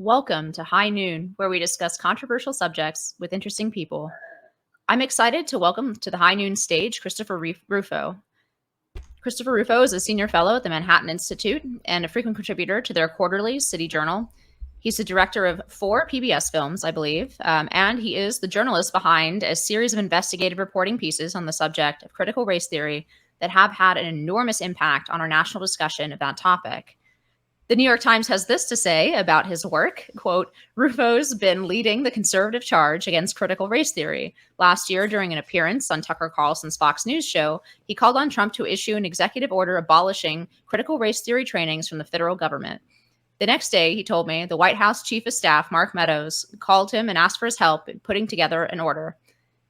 Welcome to High Noon, where we discuss controversial subjects with interesting people. I'm excited to welcome to the High Noon stage Christopher Rufo. Christopher Rufo is a senior fellow at the Manhattan Institute and a frequent contributor to their quarterly City Journal. He's the director of 4 PBS films, I believe, and he is the journalist behind a series of investigative reporting pieces on the subject of critical race theory that have had an enormous impact on our national discussion of that topic. The New York Times has this to say about his work, quote, Rufo's been leading the conservative charge against critical race theory. Last year, during an appearance on Tucker Carlson's Fox News show, he called on Trump to issue an executive order abolishing critical race theory trainings from the federal government. The next day, he told me, the White House Chief of Staff, Mark Meadows, called him and asked for his help in putting together an order.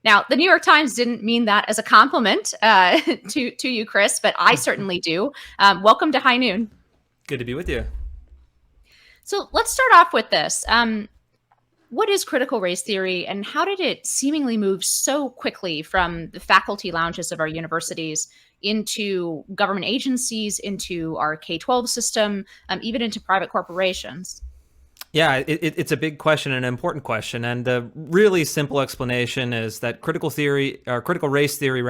Now, the New York Times didn't mean that as a compliment to you, Chris, but I certainly do. Welcome to High Noon. Good to be with you. So let's start off with this. What is critical race theory, and how did it seemingly move so quickly from the faculty lounges of our universities into government agencies, into our K-12 system, even into private corporations? Yeah, it's a big question and an important question. And the really simple explanation is that critical race theory,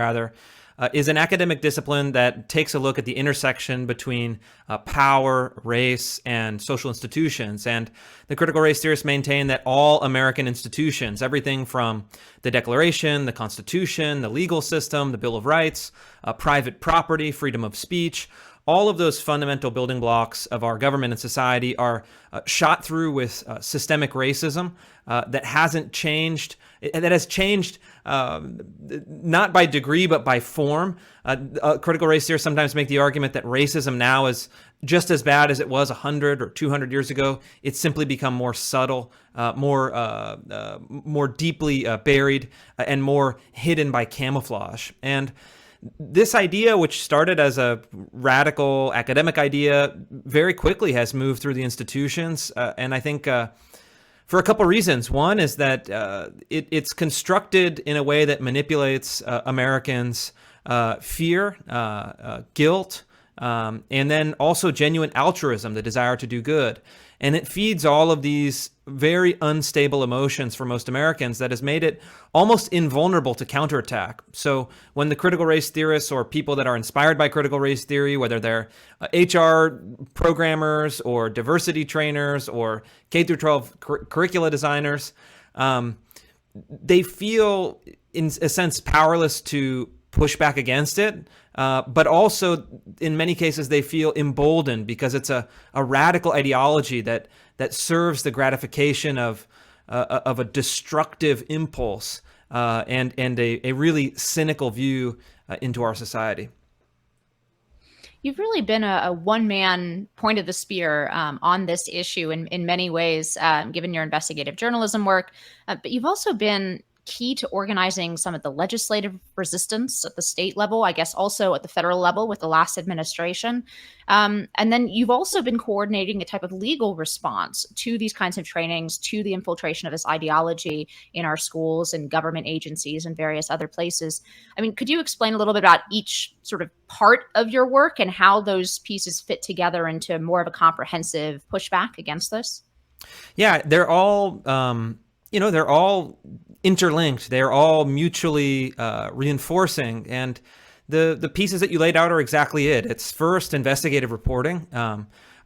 is an academic discipline that takes a look at the intersection between power, race, and social institutions. And the critical race theorists maintain that all American institutions, everything from the Declaration, the Constitution, the legal system, the Bill of Rights, private property, freedom of speech, all of those fundamental building blocks of our government and society are shot through with systemic racism that hasn't changed, that has changed not by degree, but by form. Critical race theorists sometimes make the argument that racism now is just as bad as it was 100 or 200 years ago. It's simply become more subtle, more deeply buried, and more hidden by camouflage. And this idea, which started as a radical academic idea, very quickly has moved through the institutions. And I think for a couple of reasons. One is that it's constructed in a way that manipulates Americans' fear, guilt, and then also genuine altruism, the desire to do good. And it feeds all of these very unstable emotions for most Americans that has made it almost invulnerable to counterattack. So when the critical race theorists or people that are inspired by critical race theory, whether they're HR programmers or diversity trainers or K through 12 curricula designers, they feel in a sense powerless to push back against it. But also, in many cases, they feel emboldened because it's a radical ideology that serves the gratification of a destructive impulse and a really cynical view into our society. You've really been a one-man point of the spear on this issue in many ways, given your investigative journalism work. But you've also been key to organizing some of the legislative resistance at the state level, I guess also at the federal level with the last administration. And then you've also been coordinating a type of legal response to these kinds of trainings, to the infiltration of this ideology in our schools and government agencies and various other places. I mean, could you explain a little bit about each sort of part of your work and how those pieces fit together into more of a comprehensive pushback against this? Yeah, they're all, they're all interlinked. They're all mutually reinforcing. And the pieces that you laid out are exactly it. It's first investigative reporting.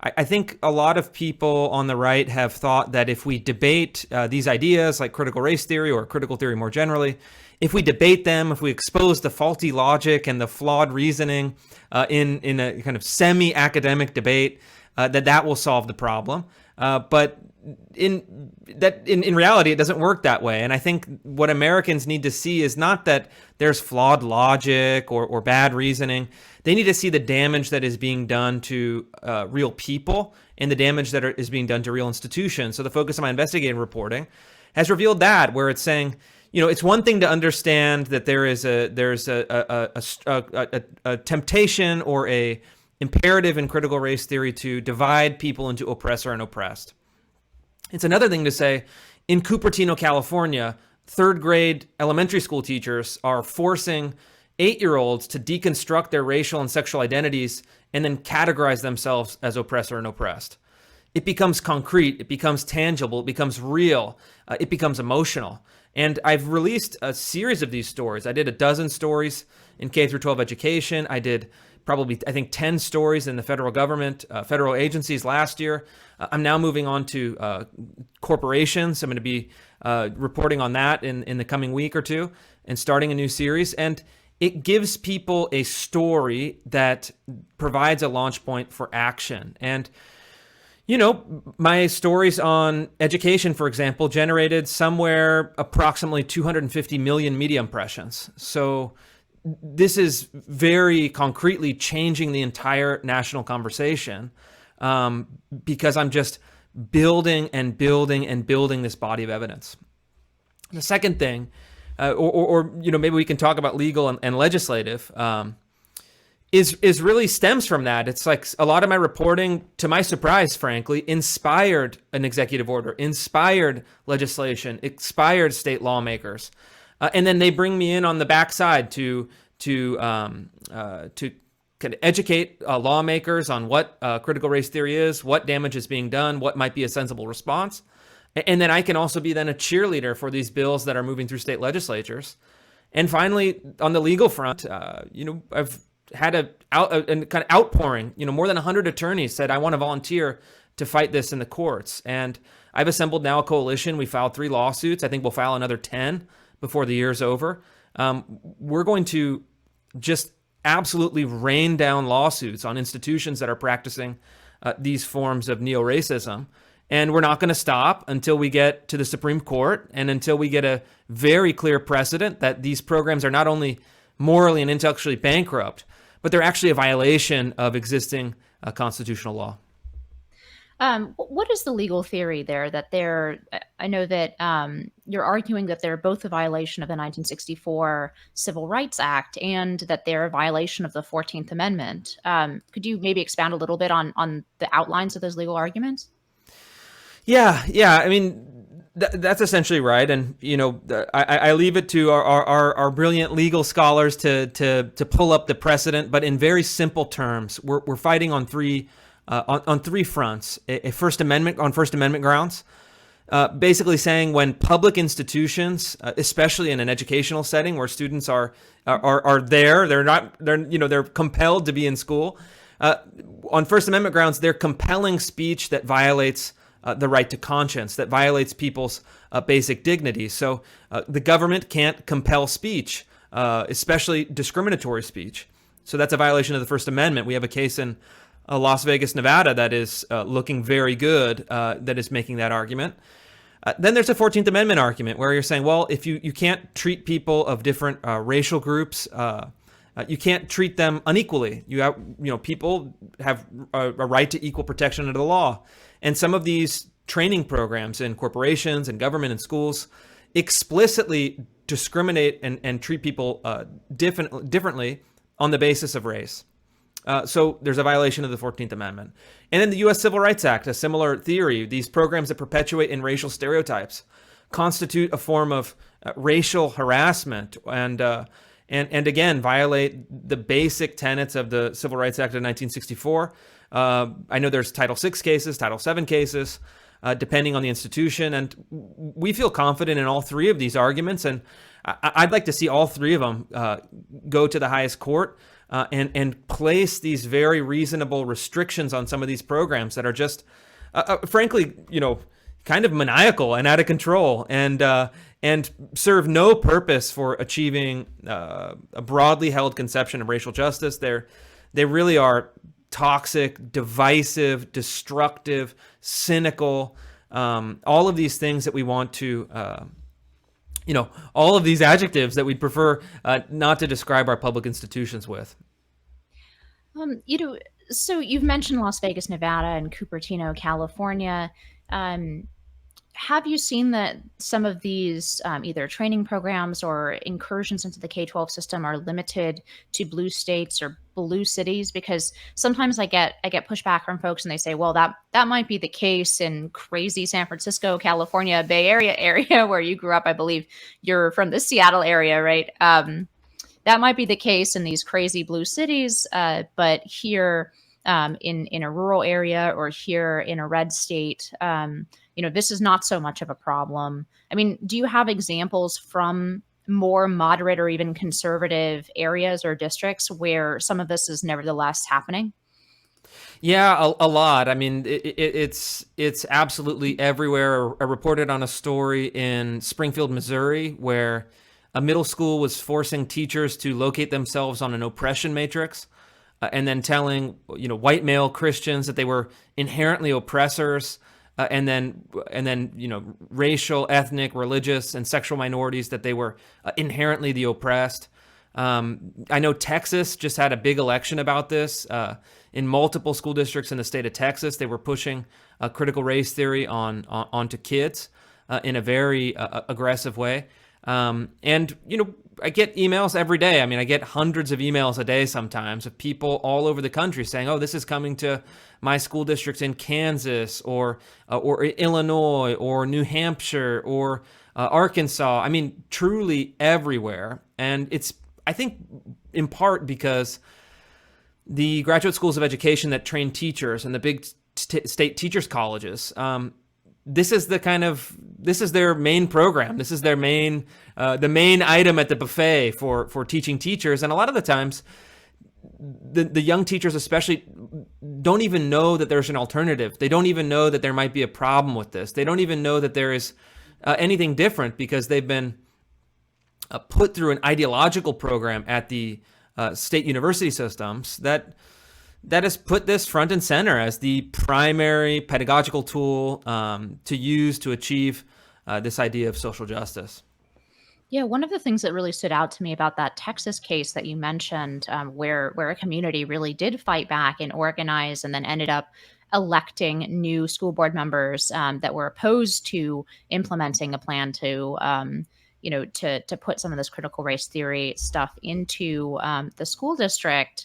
I think a lot of people on the right have thought that if we debate these ideas like critical race theory or critical theory more generally, if we debate them, if we expose the faulty logic and the flawed reasoning in a kind of semi-academic debate, that will solve the problem. But in reality, it doesn't work that way. And I think what Americans need to see is not that there's flawed logic or bad reasoning. They need to see the damage that is being done to real people and the damage that is being done to real institutions. So the focus of my investigative reporting has revealed that, where it's saying, it's one thing to understand that there's a temptation or a imperative in critical race theory to divide people into oppressor and oppressed. It's another thing to say, in Cupertino, California, third grade elementary school teachers are forcing 8-year-olds to deconstruct their racial and sexual identities and then categorize themselves as oppressor and oppressed. it becomes concrete, it becomes tangible, it becomes real, it becomes emotional. And I've released a series of these stories. I did a dozen stories in K through 12 education. I did probably, I think, 10 stories in the federal government, federal agencies last year. I'm now moving on to corporations. I'm going to be reporting on that in the coming week or two and starting a new series. And it gives people a story that provides a launch point for action. And my stories on education, for example, generated somewhere approximately 250 million media impressions. So this is very concretely changing the entire national conversation, because I'm just building and building and building this body of evidence. The second thing, maybe we can talk about legal and legislative, is really stems from that. It's like a lot of my reporting, to my surprise, frankly, inspired an executive order, inspired legislation, inspired state lawmakers, and then they bring me in on the backside to kind of educate lawmakers on what critical race theory is, what damage is being done, what might be a sensible response, and then I can also be then a cheerleader for these bills that are moving through state legislatures. And finally, on the legal front, I've had a kind of outpouring. More than 100 attorneys said, I want to volunteer to fight this in the courts. And I've assembled now a coalition. We filed 3 lawsuits. I think we'll file another 10 before the year's over. We're going to just absolutely rain down lawsuits on institutions that are practicing these forms of neo-racism. And we're not going to stop until we get to the Supreme Court and until we get a very clear precedent that these programs are not only morally and intellectually bankrupt, but they're actually a violation of existing constitutional law. What is the legal theory there that I know that you're arguing that they're both a violation of the 1964 Civil Rights Act and that they're a violation of the 14th Amendment. Could you maybe expound a little bit on the outlines of those legal arguments? Yeah. I mean, that's essentially right. And, I leave it to our brilliant legal scholars to pull up the precedent. But in very simple terms, we're fighting on three fronts. A First Amendment, on First Amendment grounds, basically saying when public institutions, especially in an educational setting where students are there, they're compelled to be in school. On First Amendment grounds, they're compelling speech that violates the right to conscience, that violates people's basic dignity. So the government can't compel speech, especially discriminatory speech. So that's a violation of the First Amendment. We have a case in Las Vegas, Nevada that is looking very good, that is making that argument. Then there's a 14th Amendment argument where you're saying, well, if you can't treat people of different racial groups, you can't treat them unequally. People have a right to equal protection under the law. And some of these training programs in corporations and government and schools explicitly discriminate and treat people differently on the basis of race. So there's a violation of the 14th Amendment. And then the U.S. Civil Rights Act, a similar theory. These programs that perpetuate in racial stereotypes constitute a form of racial harassment and again violate the basic tenets of the Civil Rights Act of 1964. I know there's Title VI cases, Title VII cases, depending on the institution. And we feel confident in all 3 of these arguments. And I'd like to see all 3 of them go to the highest court and place these very reasonable restrictions on some of these programs that are just, frankly, kind of maniacal and out of control and serve no purpose for achieving a broadly held conception of racial justice. They really are toxic, divisive, destructive, cynical, all of these things that we want to, all of these adjectives that we'd prefer not to describe our public institutions with. So you've mentioned Las Vegas, Nevada, and Cupertino, California. Have you seen that some of these either training programs or incursions into the K-12 system are limited to blue states or blue cities? Because sometimes I get pushback from folks and they say, well, that might be the case in crazy San Francisco, California, Bay Area where you grew up. I believe you're from the Seattle area, right? That might be the case in these crazy blue cities, but here in a rural area or here in a red state, this is not so much of a problem. I mean, do you have examples from more moderate or even conservative areas or districts where some of this is nevertheless happening? Yeah, a lot. I mean, it's absolutely everywhere. I reported on a story in Springfield, Missouri, where a middle school was forcing teachers to locate themselves on an oppression matrix, and then telling white male Christians that they were inherently oppressors, and then racial, ethnic, religious, and sexual minorities that they were inherently the oppressed. I know Texas just had a big election about this. In multiple school districts in the state of Texas, they were pushing critical race theory onto kids in a very aggressive way. And I get emails every day. I mean, I get hundreds of emails a day sometimes of people all over the country saying, "Oh, this is coming to my school districts in Kansas or Illinois or New Hampshire or Arkansas." I mean, truly everywhere. And it's, I think, in part because the graduate schools of education that train teachers and the big state teachers colleges, this is their main program. This is their the main item at the buffet for teaching teachers. And a lot of the times, the young teachers especially don't even know that there's an alternative. They don't even know that there might be a problem with this. They don't even know that there is anything different, because they've been put through an ideological program at the state university systems that has put this front and center as the primary pedagogical tool to use to achieve this idea of social justice. Yeah, one of the things that really stood out to me about that Texas case that you mentioned, where a community really did fight back and organize, and then ended up electing new school board members that were opposed to implementing a plan to, to put some of this critical race theory stuff into the school district.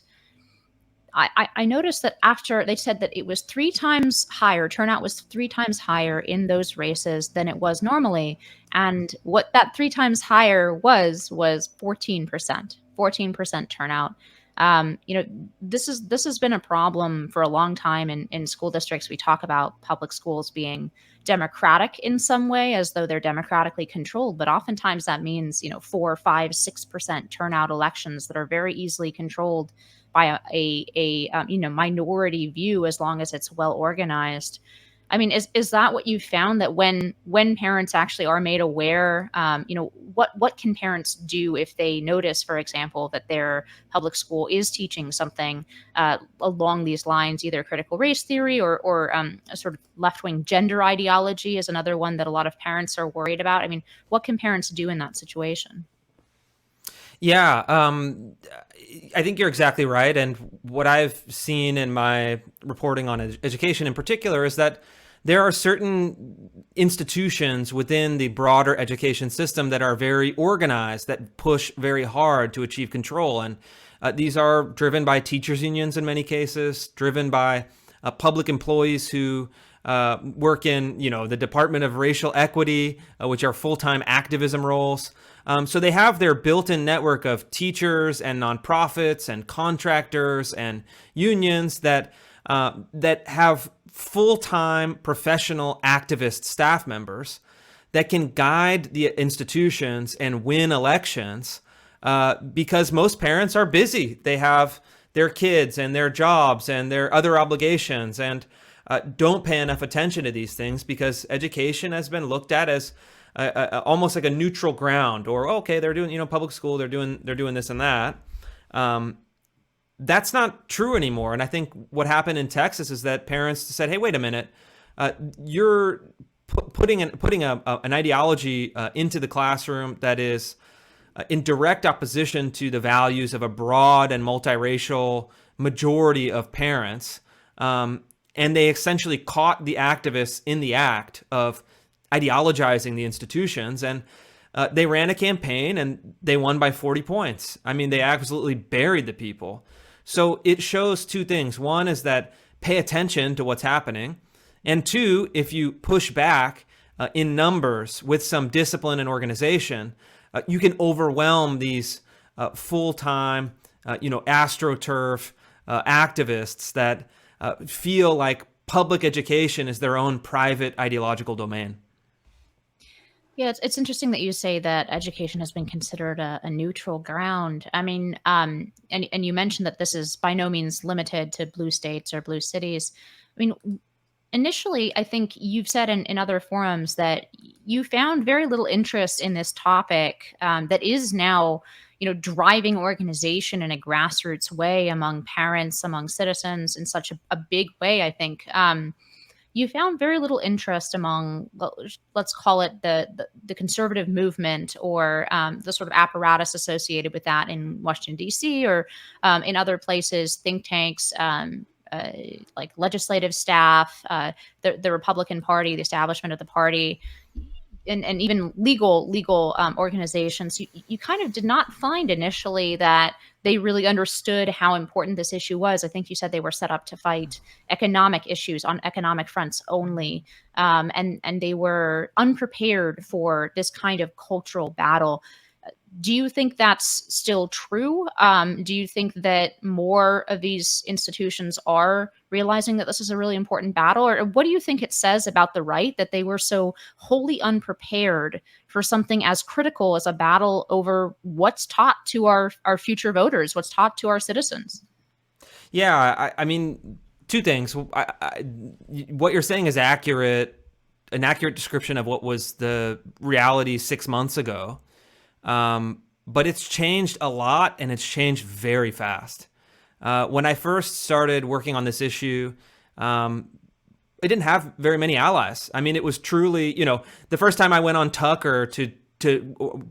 I noticed that after they said that it was 3 times higher, turnout was 3 times higher in those races than it was normally. And what that 3 times higher was 14% turnout. This has been a problem for a long time in school districts. We talk about public schools being democratic in some way, as though they're democratically controlled, but oftentimes that means 4, 5, 6% turnout elections that are very easily controlled by a minority view, as long as it's well organized. I mean, is that what you found, that when parents actually are made aware, what can parents do if they notice, for example, that their public school is teaching something along these lines, either critical race theory or a sort of left-wing gender ideology is another one that a lot of parents are worried about. I mean, what can parents do in that situation? Yeah, I think you're exactly right. And what I've seen in my reporting on education in particular is that there are certain institutions within the broader education system that are very organized, that push very hard to achieve control. And these are driven by teachers' unions in many cases, driven by public employees who work in, the Department of Racial Equity, which are full-time activism roles. So they have their built-in network of teachers and nonprofits and contractors and unions that have full-time professional activist staff members that can guide the institutions and win elections, because most parents are busy. They have their kids and their jobs and their other obligations, and don't pay enough attention to these things, because education has been looked at as almost like a neutral ground, or okay, they're doing public school, they're doing this and that. That's not true anymore. And I think what happened in Texas is that parents said, "Hey, wait a minute, you're putting an ideology into the classroom that is in direct opposition to the values of a broad and multiracial majority of parents." And they essentially caught the activists in the act of ideologizing the institutions, and they ran a campaign and they won by 40 points. I mean, they absolutely buried the people. So it shows two things. One is that pay attention to what's happening. And two, if you push back in numbers with some discipline and organization, you can overwhelm these full-time, AstroTurf, activists that feel like public education is their own private ideological domain. Yeah, it's interesting that you say that education has been considered a neutral ground. I mean, and you mentioned that this is by no means limited to blue states or blue cities. I mean, initially, I think you've said in other forums that you found very little interest in this topic that is now, driving organization in a grassroots way among parents, among citizens in such a big way, I think. You found very little interest among, let's call it the conservative movement or the sort of apparatus associated with that in Washington, D.C. or in other places, think tanks, like legislative staff, the Republican Party, the establishment of the party, and even legal organizations. You kind of did not find initially that they really understood how important this issue was. I think you said they were set up to fight economic issues on economic fronts only, and they were unprepared for this kind of cultural battle. Do you think that's still true? Do you think that more of these institutions are realizing that this is a really important battle? Or what do you think it says about the right that they were so wholly unprepared for something as critical as a battle over what's taught to our future voters, what's taught to our citizens? Yeah, I mean, two things. What you're saying is accurate, an accurate description of what was the reality 6 months ago. But it's changed a lot, and it's changed very fast. When I first started working on this issue, it didn't have very many allies. I mean, it was truly, the first time I went on Tucker to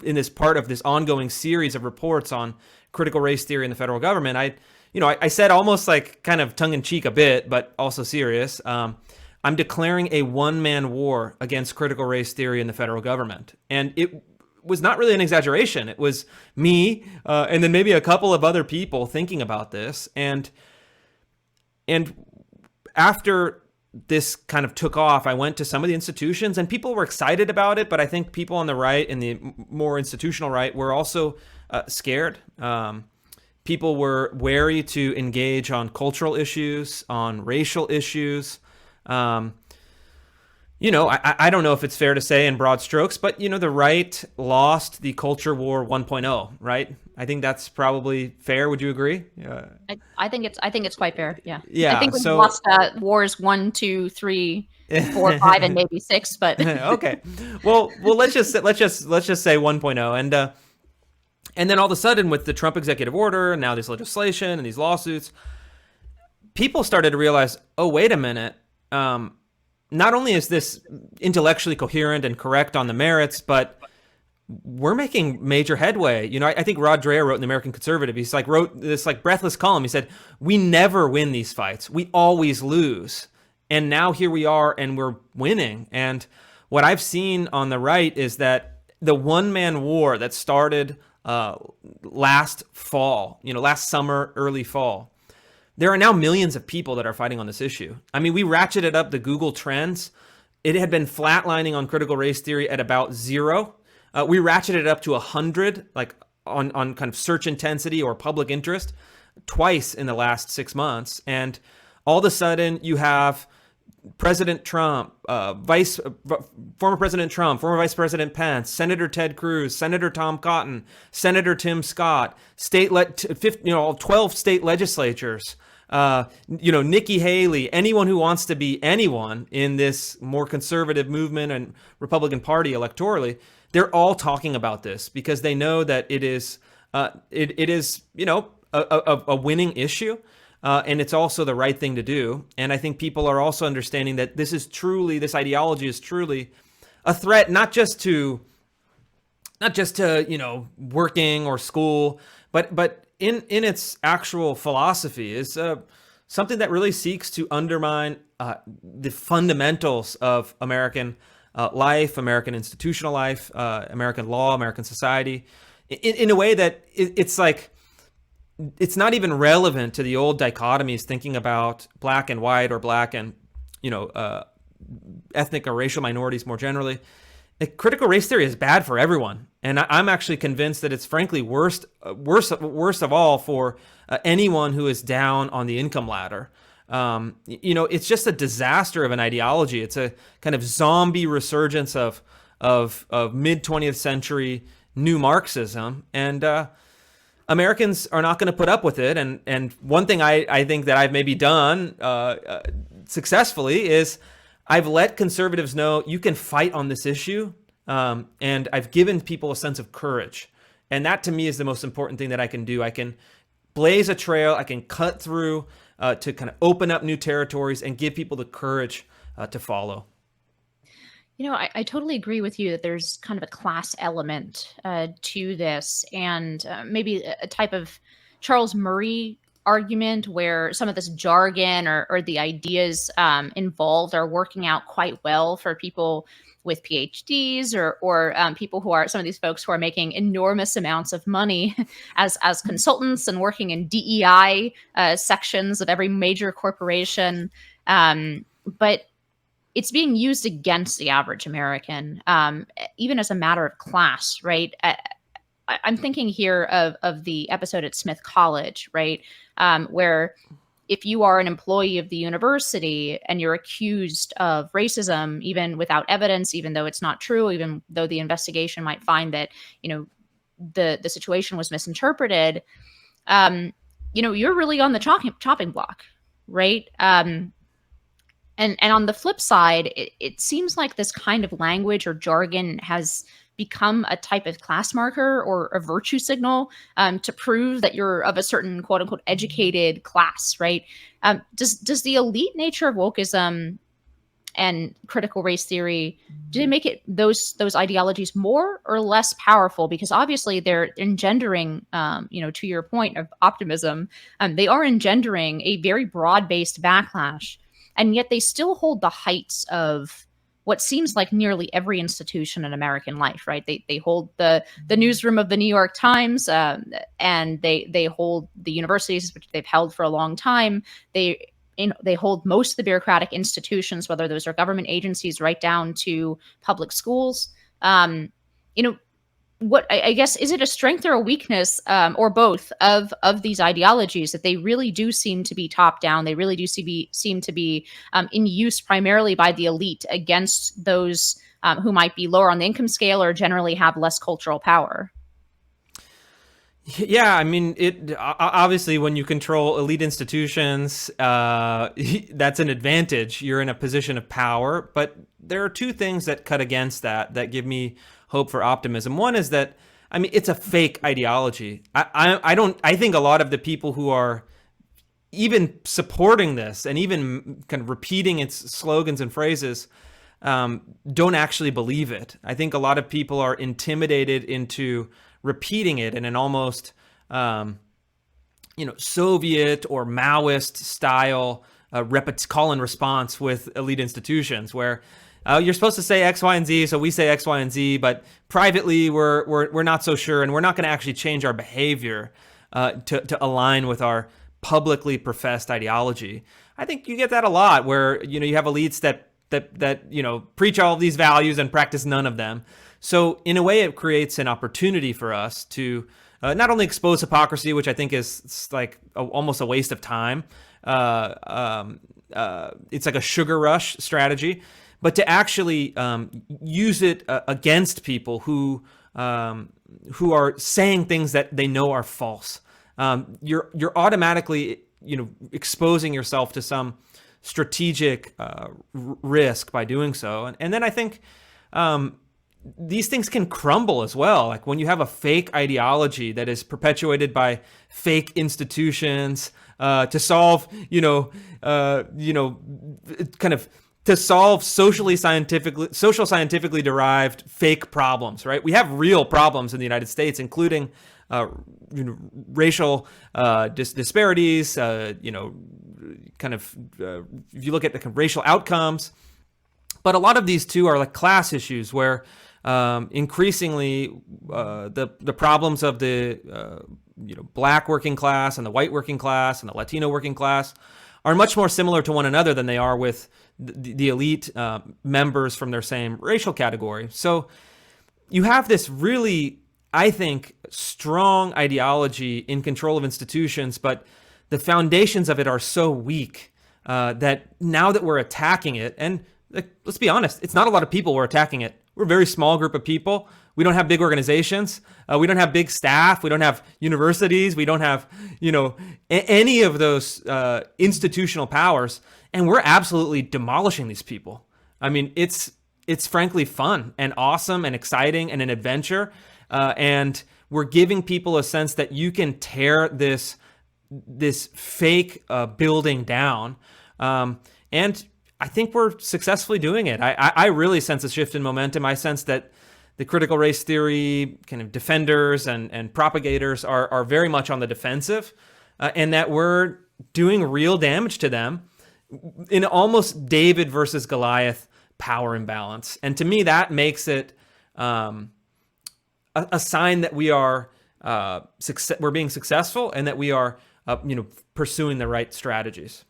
in this part of this ongoing series of reports on critical race theory in the federal government, I said almost like kind of tongue in cheek a bit, but also serious. I'm declaring a one-man war against critical race theory in the federal government, and it was not really an exaggeration. It was me and then maybe a couple of other people thinking about this. And after this kind of took off, I went to some of the institutions and people were excited about it. But I think people on the right and the more institutional right were also scared. People were wary to engage on cultural issues, on racial issues. I don't know if it's fair to say in broad strokes, but, the right lost the culture war 1.0, right? I think that's probably fair. Would you agree? Yeah. I think it's quite fair. Yeah. Yeah. I think we lost wars 1, 2, 3, 4, 5, and maybe 6, but okay. Well, let's just say 1.0, and then all of a sudden with the Trump executive order and now this legislation and these lawsuits, people started to realize, oh, wait a minute. Not only is this intellectually coherent and correct on the merits, but we're making major headway. I think Rod Dreher wrote in the American Conservative, wrote this breathless column. He said, we never win these fights. We always lose. And now here we are and we're winning. And what I've seen on the right is that the one-man war that started last fall, last summer, early fall, there are now millions of people that are fighting on this issue. I mean, we ratcheted up the Google trends. It had been flatlining on critical race theory at about 0. We ratcheted it up to 100, on kind of search intensity or public interest, twice in the last 6 months. And all of a sudden, you have President Trump, former President Trump, former Vice President Pence, Senator Ted Cruz, Senator Tom Cotton, Senator Tim Scott, 12 state legislatures, Nikki Haley, anyone who wants to be anyone in this more conservative movement and Republican Party electorally, they're all talking about this because they know that it is a winning issue. And it's also the right thing to do. And I think people are also understanding that this ideology is truly a threat, not just to working or school, but in its actual philosophy is something that really seeks to undermine the fundamentals of American life, American institutional life, American law, American society, in a way that it's not even relevant to the old dichotomies thinking about black and white or black and ethnic or racial minorities more generally. critical race theory is bad for everyone, and I'm actually convinced that it's frankly worst of all for anyone who is down on the income ladder. It's just a disaster of an ideology. It's a kind of zombie resurgence of mid 20th century new Marxism, and Americans are not going to put up with it. And one thing I think that I've maybe done successfully is I've let conservatives know you can fight on this issue, and I've given people a sense of courage. And that to me is the most important thing that I can do. I can blaze a trail, I can cut through to kind of open up new territories and give people the courage to follow. I totally agree with you that there's kind of a class element to this, and maybe a type of Charles Murray argument where some of this jargon or the ideas involved are working out quite well for people with PhDs or people who are some of these folks who are making enormous amounts of money as consultants and working in DEI sections of every major corporation. But it's being used against the average American, even as a matter of class, right? I'm thinking here of the episode at Smith College, right? Where if you are an employee of the university and you're accused of racism, even without evidence, even though it's not true, even though the investigation might find that, the situation was misinterpreted, you're really on the chopping block, right? And on the flip side, it seems like this kind of language or jargon has become a type of class marker or a virtue signal to prove that you're of a certain quote unquote educated class, right? Does the elite nature of wokeism and critical race theory, do they make it those ideologies more or less powerful? Because obviously they're engendering, to your point of optimism, they are engendering a very broad-based backlash, and yet they still hold the heights of what seems like nearly every institution in American life, right? They hold the newsroom of the New York Times, and they hold the universities, which they've held for a long time. They hold most of the bureaucratic institutions, whether those are government agencies, right down to public schools. What I guess, is it a strength or a weakness, or both of these ideologies, that they really do seem to be top down? They really do seem to be in use primarily by the elite against those who might be lower on the income scale or generally have less cultural power. Yeah, I mean, it obviously when you control elite institutions, that's an advantage. You're in a position of power, but there are two things that cut against that give me hope for optimism. One is that, I mean, it's a fake ideology. I think a lot of the people who are even supporting this and even kind of repeating its slogans and phrases don't actually believe it. I think a lot of people are intimidated into repeating it in an almost Soviet or Maoist style call and response with elite institutions, where you're supposed to say X, Y, and Z, so we say X, Y, and Z, but privately we're not so sure, and we're not going to actually change our behavior to align with our publicly professed ideology. I think you get that a lot, where you have elites that preach all of these values and practice none of them. So in a way, it creates an opportunity for us to not only expose hypocrisy, which I think is like almost a waste of time. It's like a sugar rush strategy, but to actually use it against people who are saying things that they know are false. You're automatically exposing yourself to some strategic risk by doing so, and then I think these things can crumble as well. Like when you have a fake ideology that is perpetuated by fake institutions to solve, kind of to solve social scientifically derived fake problems, right? We have real problems in the United States, including racial disparities, if you look at the racial outcomes. But a lot of these too are like class issues, where increasingly the problems of the black working class and the white working class and the Latino working class are much more similar to one another than they are with the elite members from their same racial category. So you have this really, I think, strong ideology in control of institutions, but the foundations of it are so weak that now that we're attacking it, and let's be honest, it's not a lot of people we're attacking it. We're a very small group of people. We don't have big organizations. We don't have big staff. We don't have universities. We don't have, any of those institutional powers. And we're absolutely demolishing these people. I mean, it's frankly fun and awesome and exciting and an adventure. And we're giving people a sense that you can tear this fake building down. And I think we're successfully doing it. I really sense a shift in momentum. I sense that the critical race theory kind of defenders and propagators are very much on the defensive, and that we're doing real damage to them in almost David versus Goliath power imbalance. And to me, that makes it a sign that we are we're being successful and that we are pursuing the right strategies.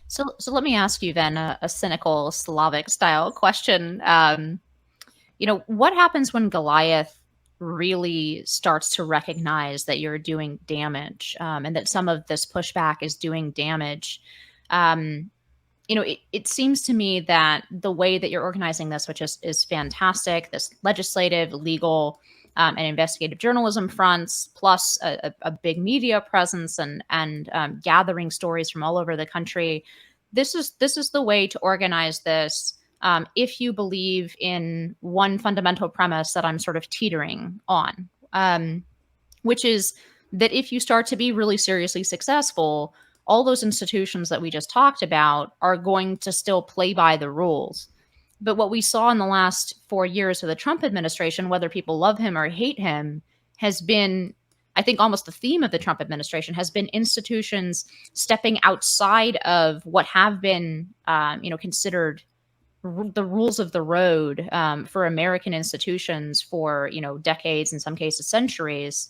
So let me ask you then a cynical Slavic style question. What happens when Goliath really starts to recognize that you're doing damage, and that some of this pushback is doing damage? It seems to me that the way that you're organizing this, which is fantastic, this legislative, legal, and investigative journalism fronts, plus a big media presence and gathering stories from all over the country. This is the way to organize this. If you believe in one fundamental premise that I'm sort of teetering on, which is that if you start to be really seriously successful, all those institutions that we just talked about are going to still play by the rules. But what we saw in the last 4 years of the Trump administration, whether people love him or hate him, has been, I think, almost the theme of the Trump administration has been institutions stepping outside of what have been, considered the rules of the road for American institutions for, decades, in some cases centuries.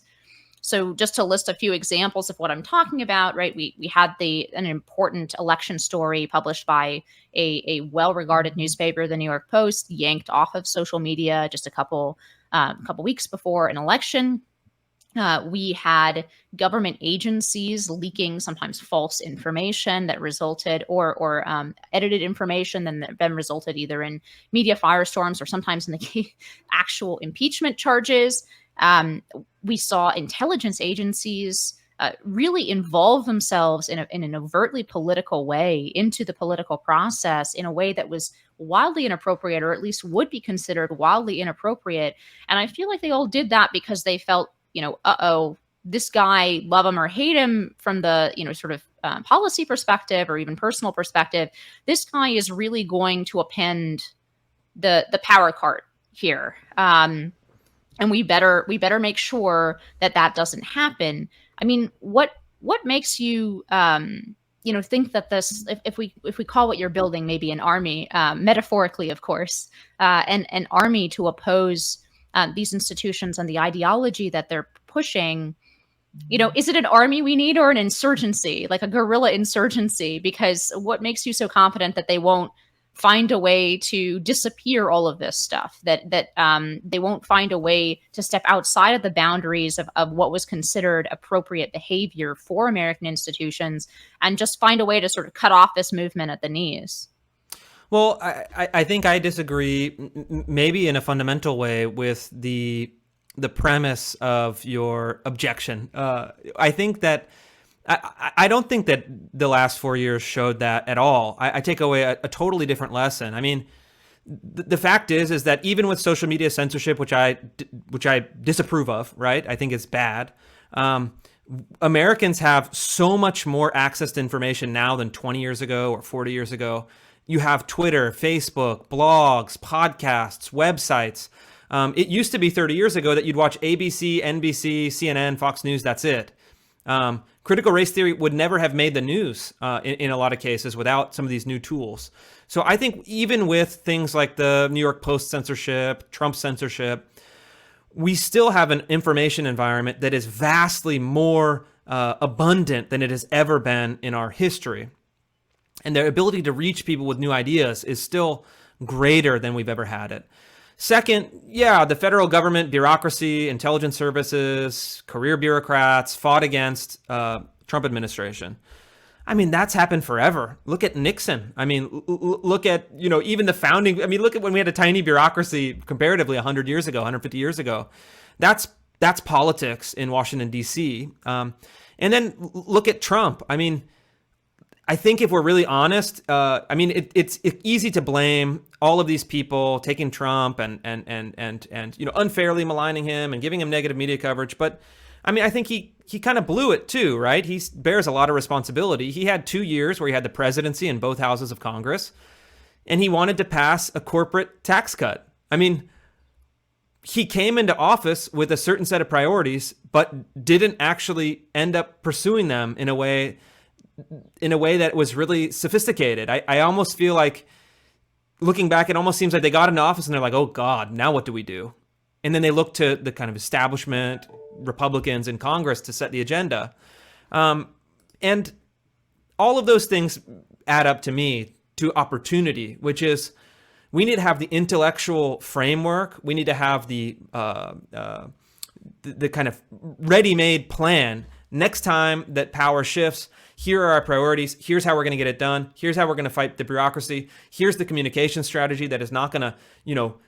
So just to list a few examples of what I'm talking about, right? We had an important election story published by a well-regarded newspaper, the New York Post, yanked off of social media just a couple weeks before an election. We had government agencies leaking sometimes false information that resulted, or edited information that then resulted either in media firestorms or sometimes in the case, actual impeachment charges. We saw intelligence agencies really involve themselves in an overtly political way into the political process in a way that was wildly inappropriate, or at least would be considered wildly inappropriate. And I feel like they all did that because they felt, this guy, love him or hate him from the, sort of policy perspective or even personal perspective, this guy is really going to append the power cart here. And we better make sure that doesn't happen. I mean, what makes you, think that this, if we call what you're building maybe an army, metaphorically, of course, an army to oppose these institutions and the ideology that they're pushing, is it an army we need or an insurgency, like a guerrilla insurgency? Because what makes you so confident that they won't find a way to disappear all of this stuff, that they won't find a way to step outside of the boundaries of what was considered appropriate behavior for American institutions and just find a way to sort of cut off this movement at the knees? Well, I think I disagree, maybe in a fundamental way, with the premise of your objection. I think that I don't think that the last 4 years showed that at all. I take away a totally different lesson. I mean, the fact is that even with social media censorship, which I disapprove of, right? I think it's bad. Americans have so much more access to information now than 20 years ago or 40 years ago. You have Twitter, Facebook, blogs, podcasts, websites. It used to be 30 years ago that you'd watch ABC, NBC, CNN, Fox News, that's it. Critical race theory would never have made the news in a lot of cases without some of these new tools. So I think even with things like the New York Post censorship, Trump censorship, we still have an information environment that is vastly more abundant than it has ever been in our history. and their ability to reach people with new ideas is still greater than we've ever had it. Second, yeah, the federal government, bureaucracy, intelligence services, career bureaucrats fought against Trump administration. I mean, that's happened forever. Look at Nixon. I mean, look at, even the founding. I mean, look at when we had a tiny bureaucracy comparatively 100 years ago, 150 years ago. That's politics in Washington, D.C. And then look at Trump. I mean, I think if we're really honest, it's easy to blame all of these people taking Trump and unfairly maligning him and giving him negative media coverage. But I mean, I think he kind of blew it too, right? He bears a lot of responsibility. He had 2 years where he had the presidency in both houses of Congress, and he wanted to pass a corporate tax cut. I mean, he came into office with a certain set of priorities, but didn't actually end up pursuing them in a way that was really sophisticated. I almost feel like, looking back, it almost seems like they got into office and they're like, oh God, now what do we do? And then they look to the kind of establishment, Republicans in Congress to set the agenda. And all of those things add up to me to opportunity, which is we need to have the intellectual framework. We need to have the kind of ready-made plan. Next time that power shifts, here are our priorities. Here's how we're going to get it done. Here's how we're going to fight the bureaucracy. Here's the communication strategy that is not going to,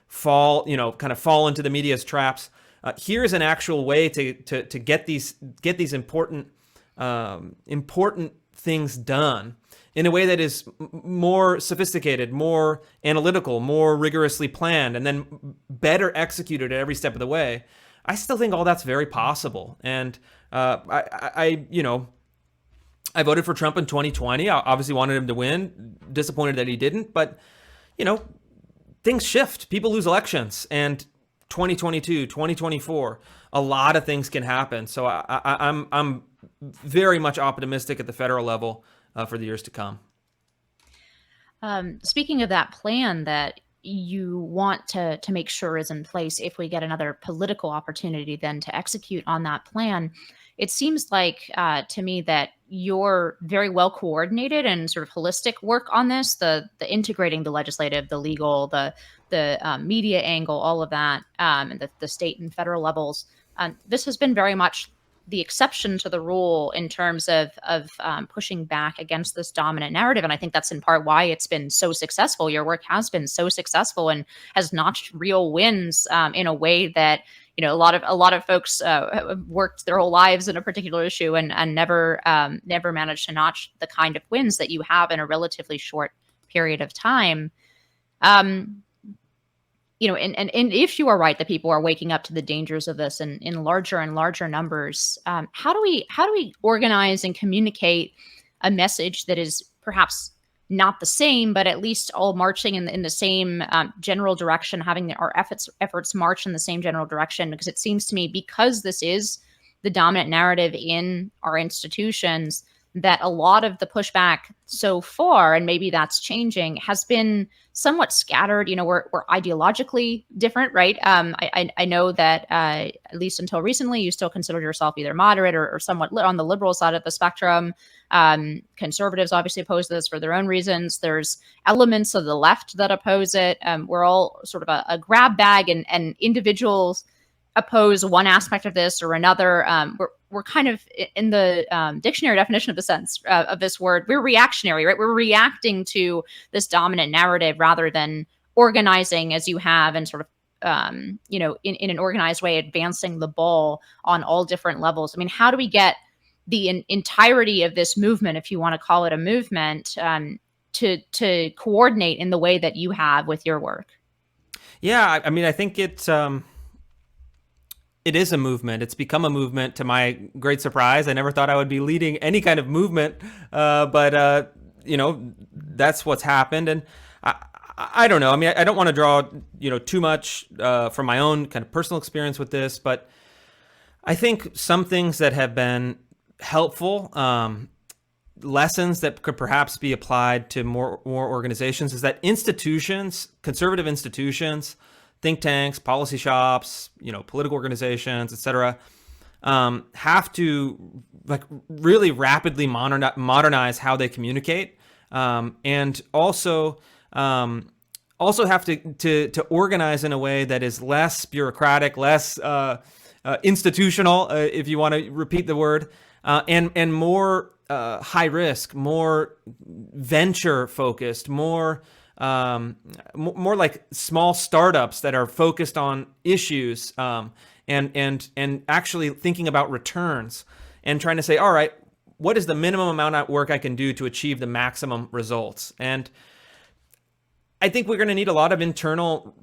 fall into the media's traps. Here's an actual way to get these important things done in a way that is more sophisticated, more analytical, more rigorously planned, and then better executed at every step of the way. I still think all that's very possible. And I voted for Trump in 2020. I obviously wanted him to win. Disappointed that he didn't. But, things shift. People lose elections. And 2022, 2024, a lot of things can happen. So I'm very much optimistic at the federal level for the years to come. Speaking of that plan that you want to make sure is in place if we get another political opportunity then to execute on that plan, it seems like to me that you're very well coordinated and sort of holistic work on this, the integrating the legislative, the legal, the media angle, all of that, and the state and federal levels. This has been very much the exception to the rule in terms of pushing back against this dominant narrative. And I think that's in part why it's been so successful. Your work has been so successful and has notched real wins in a way that, a lot of folks have worked their whole lives in a particular issue and never managed to notch the kind of wins that you have in a relatively short period of time. And if you are right that people are waking up to the dangers of this in larger and larger numbers, how do we organize and communicate a message that is perhaps not the same, but at least all marching in the same general direction, having our efforts march in the same general direction? Because it seems to me, because this is the dominant narrative in our institutions, that a lot of the pushback so far, and maybe that's changing, has been somewhat scattered. We're ideologically different, right? I know that at least until recently, you still considered yourself either moderate or somewhat on the liberal side of the spectrum. Conservatives obviously oppose this for their own reasons. There's elements of the left that oppose it. We're all sort of a grab bag, and individuals oppose one aspect of this or another. We're kind of in the dictionary definition of the sense of this word. We're reactionary, right? We're reacting to this dominant narrative rather than organizing as you have and sort of, in an organized way, advancing the ball on all different levels. I mean, how do we get the entirety of this movement, if you want to call it a movement, to coordinate in the way that you have with your work? Yeah, I mean, I think it is a movement. It's become a movement to my great surprise. I never thought I would be leading any kind of movement, but that's what's happened. And I don't know. I mean, I don't want to draw, too much from my own kind of personal experience with this, but I think some things that have been helpful, lessons that could perhaps be applied to more organizations, is that institutions, conservative institutions, think tanks, policy shops, political organizations, et cetera, have to really rapidly modernize how they communicate. and also have to organize in a way that is less bureaucratic, less institutional, if you want to repeat the word, and more high risk, more venture focused, more like small startups that are focused on issues, and actually thinking about returns and trying to say, all right, what is the minimum amount of work I can do to achieve the maximum results? And I think we're going to need a lot of internal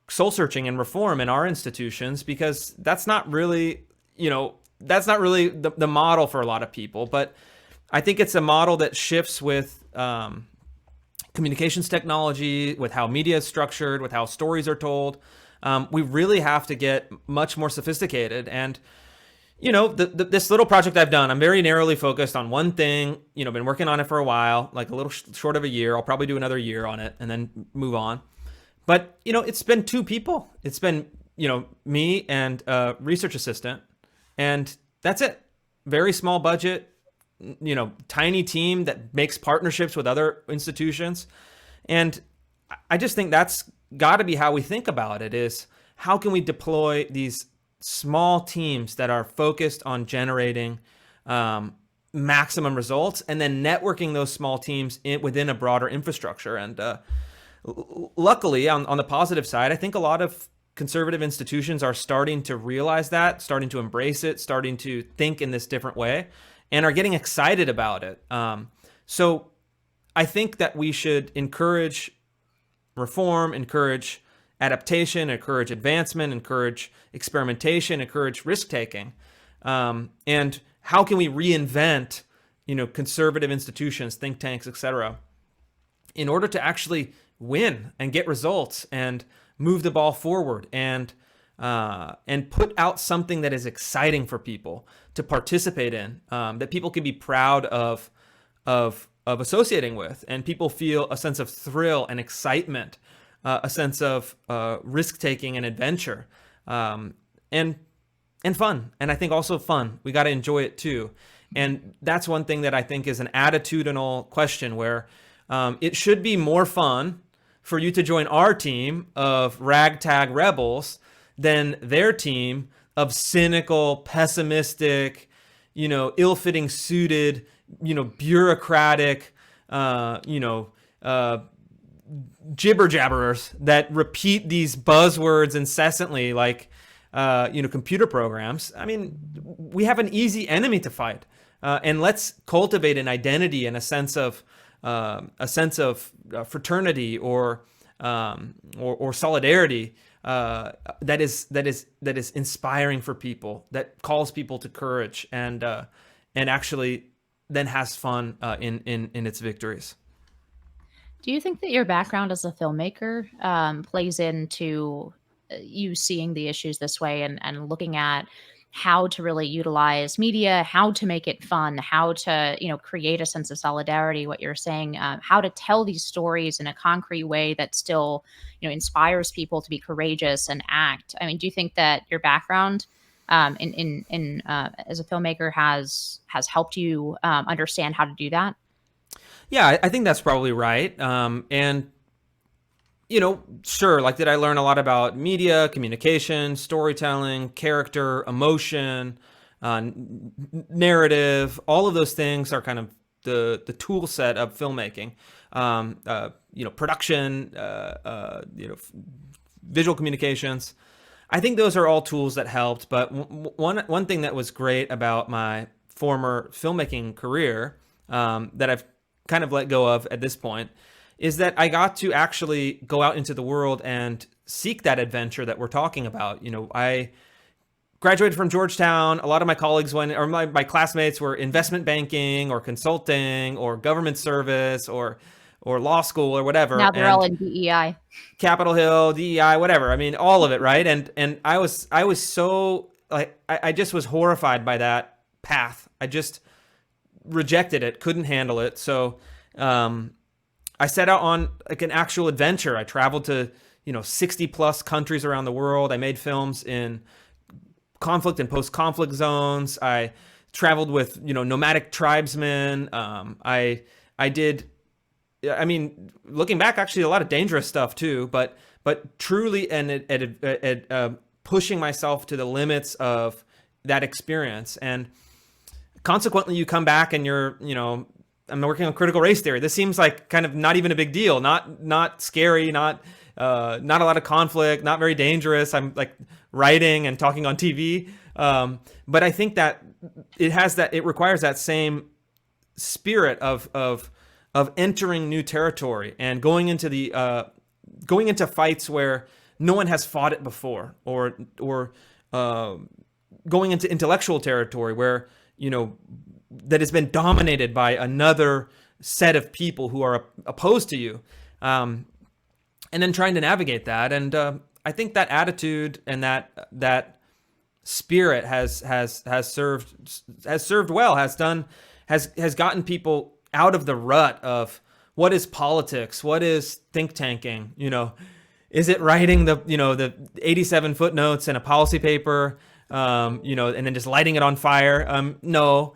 soul searching and reform in our institutions, because that's not really the model for a lot of people. But I think it's a model that shifts with communications technology, with how media is structured, with how stories are told. We really have to get much more sophisticated. And this little project I've done, I'm very narrowly focused on one thing, been working on it for a while, like a little short of a year. I'll probably do another year on it and then move on. But, it's been two people. It's been, me and a research assistant, and that's it. Very small budget, tiny team that makes partnerships with other institutions. And I just think that's got to be how we think about it, is how can we deploy these small teams that are focused on generating maximum results, and then networking those small teams within a broader infrastructure. And luckily, on the positive side, I think a lot of conservative institutions are starting to realize that, starting to embrace it, starting to think in this different way, and are getting excited about it. So I think that we should encourage reform, encourage adaptation, encourage advancement, encourage experimentation, encourage risk-taking. And how can we reinvent, conservative institutions, think tanks, etc., in order to actually win and get results and move the ball forward and put out something that is exciting for people to participate in, that people can be proud of associating with, and people feel a sense of thrill and excitement, a sense of risk-taking and adventure, and fun. And I think also fun. We got to enjoy it too. And that's one thing that I think is an attitudinal question, where it should be more fun for you to join our team of ragtag rebels than their team of cynical, pessimistic, ill-fitting suited, bureaucratic, jibber jabberers that repeat these buzzwords incessantly, like computer programs. I mean, we have an easy enemy to fight, and let's cultivate an identity and a sense of fraternity or solidarity that is inspiring for people, that calls people to courage, and actually then has fun in its victories. Do you think that your background as a filmmaker plays into you seeing the issues this way, and looking at how to really utilize media, how to make it fun, how to, create a sense of solidarity, what you're saying, how to tell these stories in a concrete way that still, inspires people to be courageous and act? I mean, do you think that your background in as a filmmaker has helped you understand how to do that? Yeah, I think that's probably right. And sure, like, did I learn a lot about media, communication, storytelling, character, emotion, narrative? All of those things are kind of the tool set of filmmaking. Production, visual communications. I think those are all tools that helped. But one thing that was great about my former filmmaking career, that I've kind of let go of at this point, is that I got to actually go out into the world and seek that adventure that we're talking about. I graduated from Georgetown. A lot of my colleagues my classmates were investment banking or consulting or government service or law school or whatever. Now they're all in DEI. Capitol Hill, DEI, whatever. I mean, all of it, right? And I was so, like, I just was horrified by that path. I just rejected it, couldn't handle it. So I set out on, like, an actual adventure. I traveled to 60 plus countries around the world. I made films in conflict and post-conflict zones. I traveled with nomadic tribesmen. I did I mean, looking back, actually, a lot of dangerous stuff too. But truly, and pushing myself to the limits of that experience, and consequently, you come back and you're, I'm working on critical race theory. This seems like kind of not even a big deal, not scary, not a lot of conflict, not very dangerous. I'm like writing and talking on TV, but I think that it requires that same spirit of entering new territory and going into fights where no one has fought it before, or going into intellectual territory where that has been dominated by another set of people who are opposed to you, and then trying to navigate that. And I think that attitude and that spirit has served well, has gotten people out of the rut of what is politics, what is think tanking, is it writing the 87 footnotes in a policy paper, and then just lighting it on fire? No,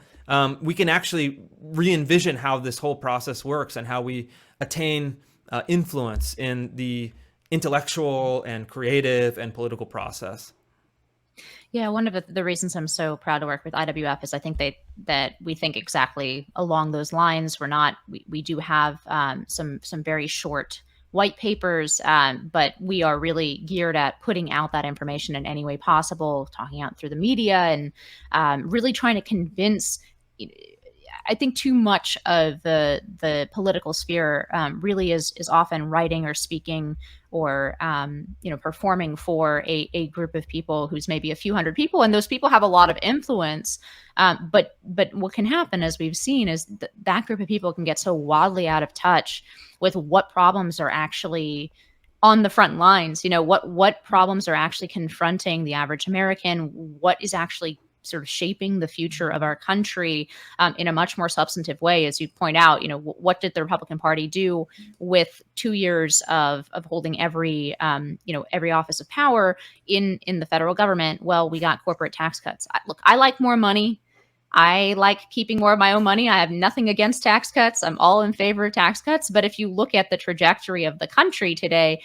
we can actually re-envision how this whole process works and how we attain influence in the intellectual and creative and political process. Yeah, one of the reasons I'm so proud to work with IWF is I think that we think exactly along those lines. We do have some very short white papers, but we are really geared at putting out that information in any way possible, talking out through the media, and really trying to convince. I think too much of the political sphere really is often writing or speaking or performing for a group of people who's maybe a few hundred people, and those people have a lot of influence. But what can happen, as we've seen, is that group of people can get so wildly out of touch with what problems are actually on the front lines. What problems are actually confronting the average American, what is actually sort of shaping the future of our country in a much more substantive way. As you point out, what did the Republican Party do with 2 years of holding every office of power in the federal government? Well, we got corporate tax cuts. I like more money. I like keeping more of my own money. I have nothing against tax cuts. I'm all in favor of tax cuts. But if you look at the trajectory of the country today,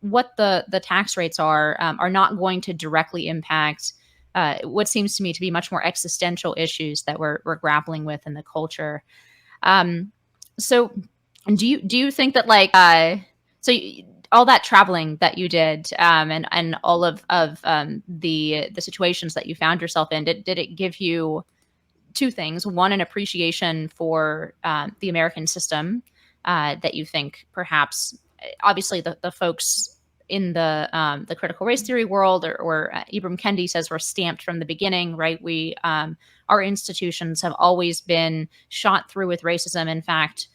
what the tax rates are not going to directly impact what seems to me to be much more existential issues that we're grappling with in the culture. So do you think that all that traveling that you did, and all of the situations that you found yourself in, did it give you two things? One, an appreciation for the American system that you think perhaps, obviously the folks in the critical race theory world, or Ibram Kendi says we're stamped from the beginning, right? We our institutions have always been shot through with racism. In fact,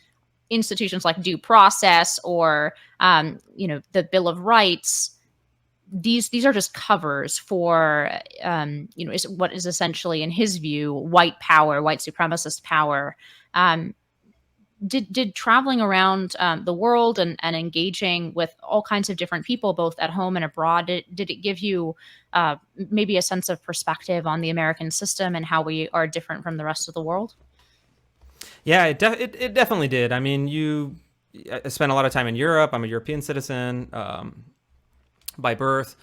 institutions like due process or the Bill of Rights, these are just covers for is what is essentially, in his view, white power, white supremacist power. Did traveling around the world and engaging with all kinds of different people, both at home and abroad, did it give you maybe a sense of perspective on the American system and how we are different from the rest of the world? Yeah, it definitely did. I mean, I spent a lot of time in Europe. I'm a European citizen by birth.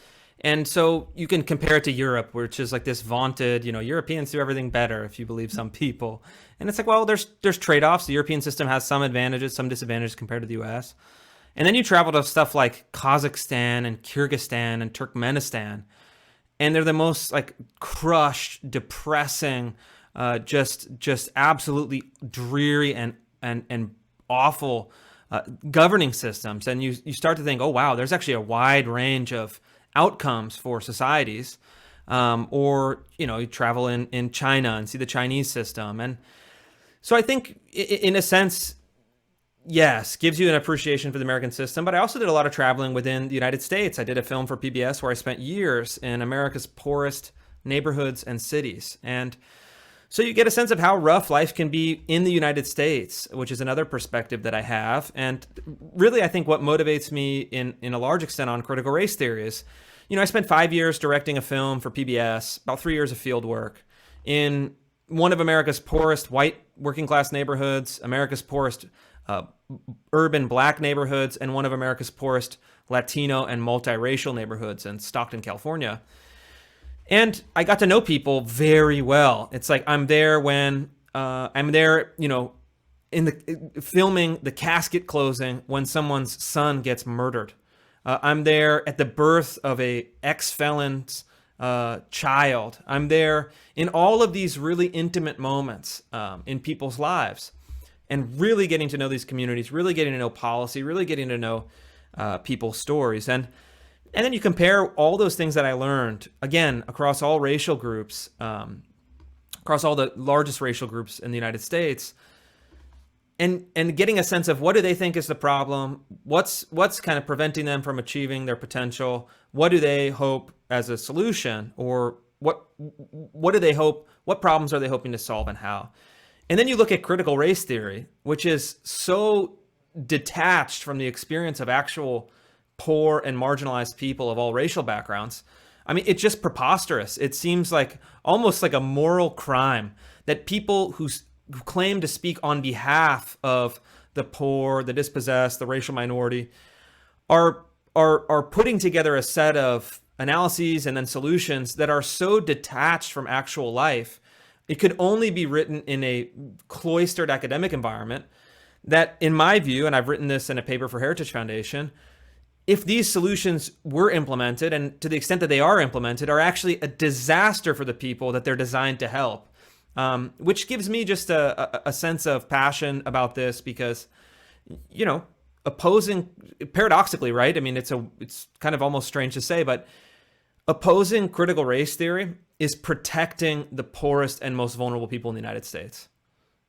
And so you can compare it to Europe, which is like this vaunted, Europeans do everything better, if you believe some people. And it's like, well, there's trade-offs. The European system has some advantages, some disadvantages compared to the US. And then you travel to stuff like Kazakhstan and Kyrgyzstan and Turkmenistan. And they're the most like crushed, depressing, just absolutely dreary and awful governing systems. And you start to think, oh, wow, there's actually a wide range of outcomes for societies. Or, you travel in China and see the Chinese system. And so I think in a sense, yes, gives you an appreciation for the American system. But I also did a lot of traveling within the United States. I did a film for PBS where I spent years in America's poorest neighborhoods and cities. And so you get a sense of how rough life can be in the United States, which is another perspective that I have. And really, I think what motivates me in a large extent on critical race theory is, I spent 5 years directing a film for PBS, about 3 years of field work in one of America's poorest white working class neighborhoods, America's poorest urban Black neighborhoods and one of America's poorest Latino and multiracial neighborhoods in Stockton, California. And I got to know people very well. It's like I'm there when I'm there, in the filming the casket closing when someone's son gets murdered. I'm there at the birth of a ex-felon's child. I'm there in all of these really intimate moments in people's lives, and really getting to know these communities, really getting to know policy, really getting to know people's stories. And then you compare all those things that I learned, again, across all racial groups, across all the largest racial groups in the United States, and getting a sense of what do they think is the problem, what's kind of preventing them from achieving their potential, what do they hope as a solution, or what do they hope, what problems are they hoping to solve, and how. And then you look at critical race theory, which is so detached from the experience of actual poor and marginalized people of all racial backgrounds. I mean, it's just preposterous. It seems like almost like a moral crime that people who claim to speak on behalf of the poor, the dispossessed, the racial minority are putting together a set of analyses and then solutions that are so detached from actual life. It could only be written in a cloistered academic environment that, in my view, and I've written this in a paper for Heritage Foundation, if these solutions were implemented, and to the extent that they are implemented, are actually a disaster for the people that they're designed to help, which gives me just a sense of passion about this because, opposing, paradoxically, right? I mean, it's kind of almost strange to say, but opposing critical race theory is protecting the poorest and most vulnerable people in the United States.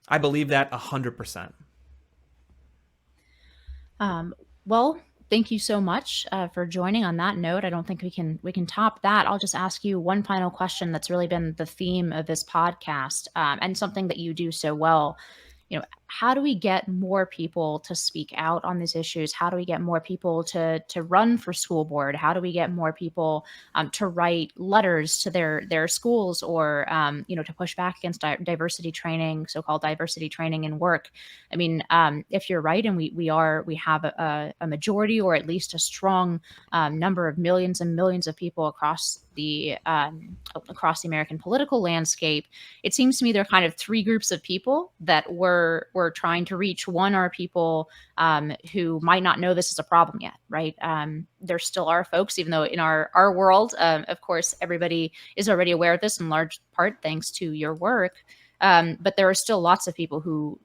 I believe that 100%. Well, thank you so much for joining on that note. I don't think we can top that. I'll just ask you one final question that's really been the theme of this podcast, and something that you do so well. How do we get more people to speak out on these issues? How do we get more people to run for school board? How do we get more people to write letters to their schools, or to push back against diversity training, so-called diversity training in work? I mean, if you're right, and we have a majority, or at least a strong number of millions and millions of people across the American political landscape, it seems to me there are kind of three groups of people that we're trying to reach. One are people who might not know this is a problem yet, right? There still are folks, even though in our world, of course, everybody is already aware of this in large part thanks to your work. But there are still lots of people who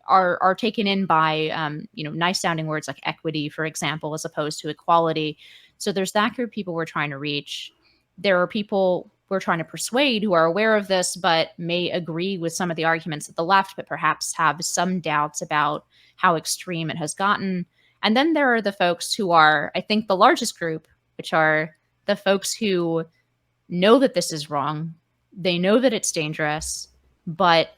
are taken in by nice sounding words like equity, for example, as opposed to equality. So there's that group of people we're trying to reach. There are people we're trying to persuade who are aware of this, but may agree with some of the arguments at the left, but perhaps have some doubts about how extreme it has gotten. And then there are the folks who are, I think, the largest group, which are the folks who know that this is wrong. They know that it's dangerous, but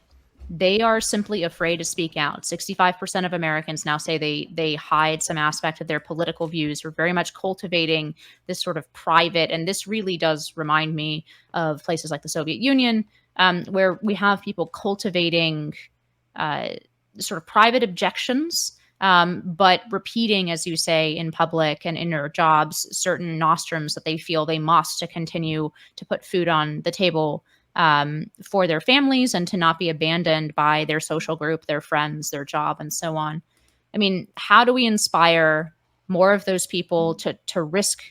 they are simply afraid to speak out. 65% of Americans now say they hide some aspect of their political views. We're very much cultivating this sort of private, and this really does remind me of places like the Soviet Union, where we have people cultivating sort of private objections, but repeating, as you say, in public and in their jobs, certain nostrums that they feel they must to continue to put food on the table for their families, and to not be abandoned by their social group, their friends, their job, and so on. I mean, how do we inspire more of those people to risk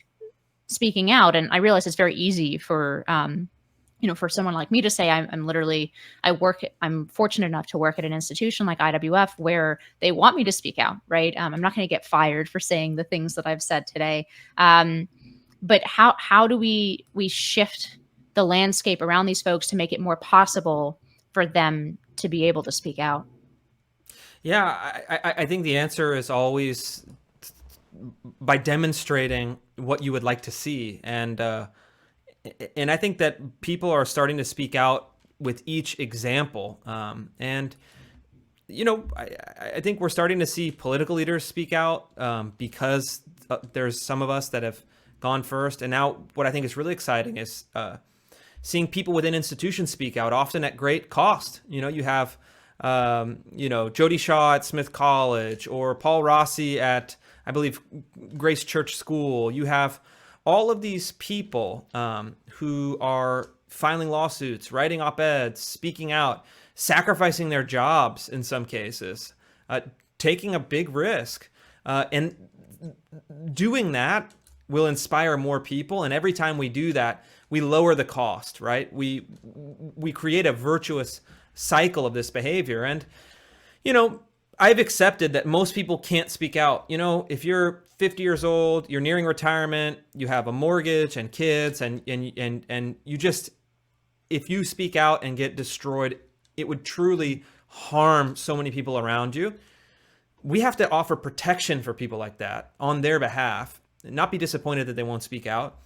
speaking out? And I realize it's very easy for for someone like me to say, I'm fortunate enough to work at an institution like IWF where they want me to speak out, right? I'm not going to get fired for saying the things that I've said today. But how do we shift the landscape around these folks to make it more possible for them to be able to speak out? Yeah, I think the answer is always by demonstrating what you would like to see. And I think that people are starting to speak out with each example. I think we're starting to see political leaders speak out because there's some of us that have gone first. And now what I think is really exciting is seeing people within institutions speak out, often at great cost. You have Jody Shaw at Smith College, or Paul Rossi at, I believe, Grace Church School. You have all of these people who are filing lawsuits, writing op-eds, speaking out, sacrificing their jobs in some cases, taking a big risk. And doing that will inspire more people. And every time we do that, we lower the cost, right? We create a virtuous cycle of this behavior. And, I've accepted that most people can't speak out. If you're 50 years old, you're nearing retirement, you have a mortgage and kids, and you just, if you speak out and get destroyed, it would truly harm so many people around you. We have to offer protection for people like that on their behalf, and not be disappointed that they won't speak out.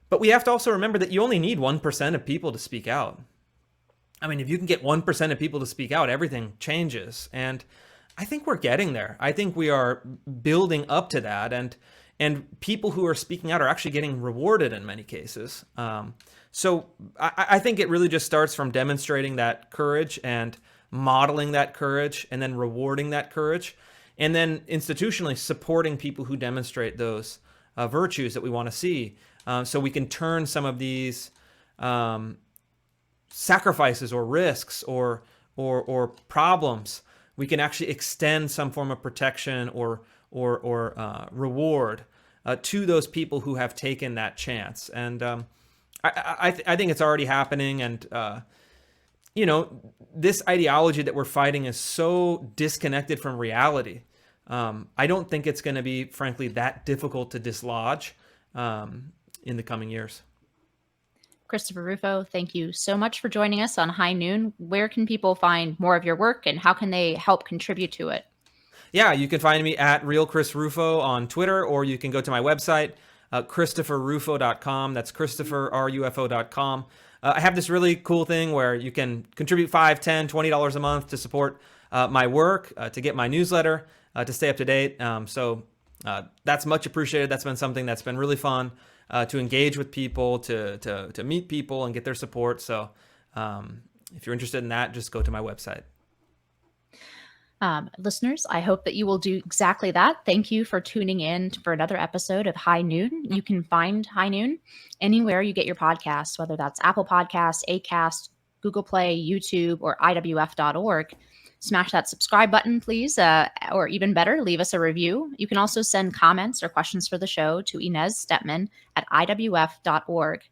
But we have to also remember that you only need 1% of people to speak out. I mean, if you can get 1% of people to speak out, everything changes. And I think we're getting there. I think we are building up to that. And people who are speaking out are actually getting rewarded in many cases. So I think it really just starts from demonstrating that courage and modeling that courage and then rewarding that courage. And then institutionally supporting people who demonstrate those virtues that we want to see. So we can turn some of these sacrifices or risks or problems, we can actually extend some form of protection or reward to those people who have taken that chance. And I think it's already happening. And this ideology that we're fighting is so disconnected from reality. I don't think it's going to be, frankly, that difficult to dislodge in the coming years. Christopher Rufo, thank you so much for joining us on High Noon. Where can people find more of your work, and how can they help contribute to it? Yeah, you can find me at Real Chris Rufo on Twitter, or you can go to my website, ChristopherRufo.com. That's ChristopherRufo.com. I have this really cool thing where you can contribute $5, $10, $20 a month to support my work, to get my newsletter, to stay up to date. So that's much appreciated. That's been something that's been really fun. To engage with people, to meet people and get their support. So if you're interested in that, just go to my website. Listeners, I hope that you will do exactly that. Thank you for tuning in for another episode of High Noon. You can find High Noon anywhere you get your podcasts, whether that's Apple Podcasts, Acast, Google Play, YouTube, or IWF.org. Smash that subscribe button, please, or even better, leave us a review. You can also send comments or questions for the show to Inez Stepman at IWF.org.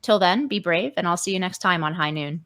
Till then, be brave, and I'll see you next time on High Noon.